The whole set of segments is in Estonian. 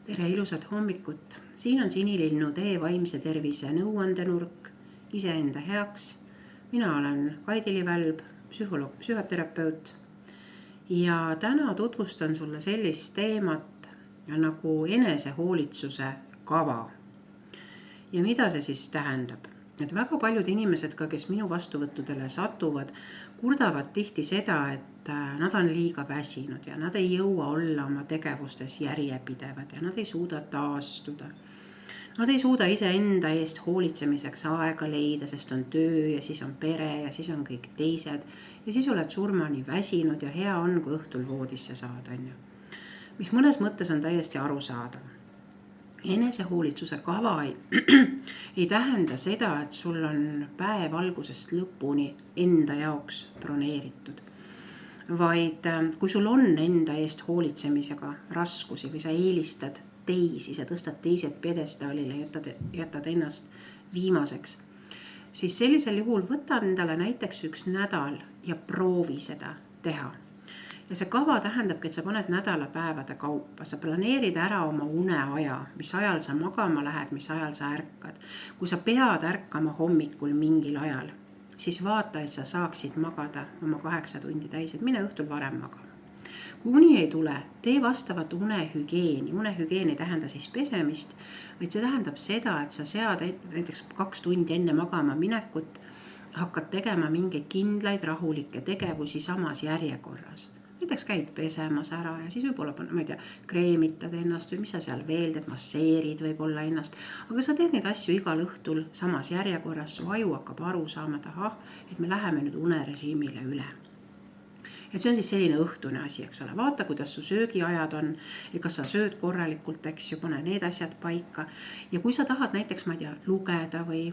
Tere ilusat hommikut! Siin on Sinilinnud vaimse tervise nõuandenurk iseenda heaks. Mina olen Kaidili Välb, psühholoog, psühhoterapeut. Ja täna tutvustan sulle sellist teemat nagu enesehoolitsuse kava. Ja mida see siis tähendab? Et väga paljud inimesed, kes minu vastuvõttudele satuvad, kurdavad tihti seda, et nad on liiga väsinud ja nad ei jõua olla oma tegevustes järjepidevad ja nad ei suuda taastuda. Nad ei suuda iseenda eest hoolitsemiseks aega leida, sest on töö ja siis on pere ja siis on kõik teised. Ja siis oled surmani väsinud ja hea on, kui õhtul voodisse saada. Mis mõnes mõttes on täiesti arusaadav. Enesehoolitsuse kava ei tähenda seda, et sul on päev algusest lõpuni enda jaoks broneeritud. Vaid kui sul on enda eest hoolitsemisega raskusi või sa eelistad teisi, sa tõstad teised pjedestaalile, jätad ennast viimaseks, siis sellisel juhul võta endale näiteks 1 nädal ja proovi seda teha. Ja see kava tähendabki, et sa paned nädalapäevade kaupa, sa planeerid ära oma uneaja, mis ajal sa magama lähed, mis ajal sa ärkad. Kui sa pead ärkama hommikul mingil ajal, siis vaata, et sa saaksid magada oma 8 tundi täis, et mine õhtul varem magama. Kui uni ei tule, tee vastavat unehügieeni. Unehügieeni ei tähenda siis pesemist, vaid see tähendab seda, et sa sead näiteks 2 tundi enne magama minekut, hakkad tegema mingeid kindlaid rahulikke tegevusi samas järjekorras. Näiteks käid pesemas ära ja siis võib-olla, kreemitad ennast või mis sa seal veel teed, masseerid võib-olla ennast. Aga sa teed neid asju igal õhtul samas järjekorras, su aju hakkab aru saama, et me läheme nüüd unerežiimile üle. Et see on siis selline õhtune asi, eks ole. Vaata, kuidas su söögiajad on ja kas sa sööd korralikult, eks ju, pane need asjad paika. Ja kui sa tahad näiteks, lugeda või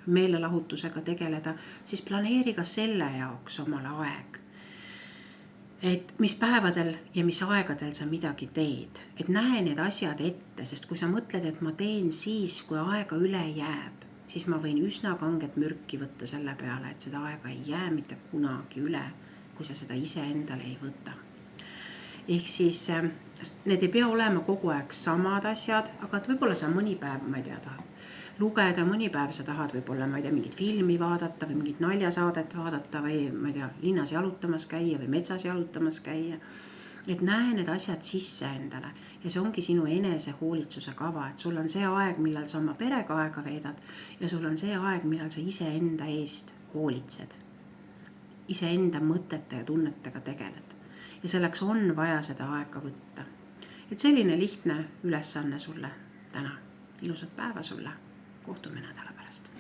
meelelahutusega tegeleda, siis planeeri ka selle jaoks omale aeg. Et mis päevadel ja mis aegadel sa midagi teed. Et näe need asjad ette, sest kui sa mõtled, et ma teen siis, kui aega üle jääb, siis ma võin üsna kanget mürki võtta selle peale, et seda aega ei jää mitte kunagi üle, kui sa seda ise endale ei võta. Ehk siis need ei pea olema kogu aeg samad asjad, aga võib-olla sa mõni päev, tahad lugeda, mõni päev sa tahad võib-olla, mingit filmi vaadata või mingit naljasaadet vaadata või linnas jalutamas käia või metsas jalutamas käia. Et näe need asjad sisse endale ja see ongi sinu enesehoolitsuse kava, et sul on see aeg, millal sa oma perega aega veedad ja sul on see aeg, millal sa iseenda eest hoolitsed. Iseenda mõtete ja tunnetega tegeled. Ja selleks on vaja seda aega võtta. Et selline lihtne ülesanne sulle täna. Ilusat päeva sulle. Kohtume nädala pärast.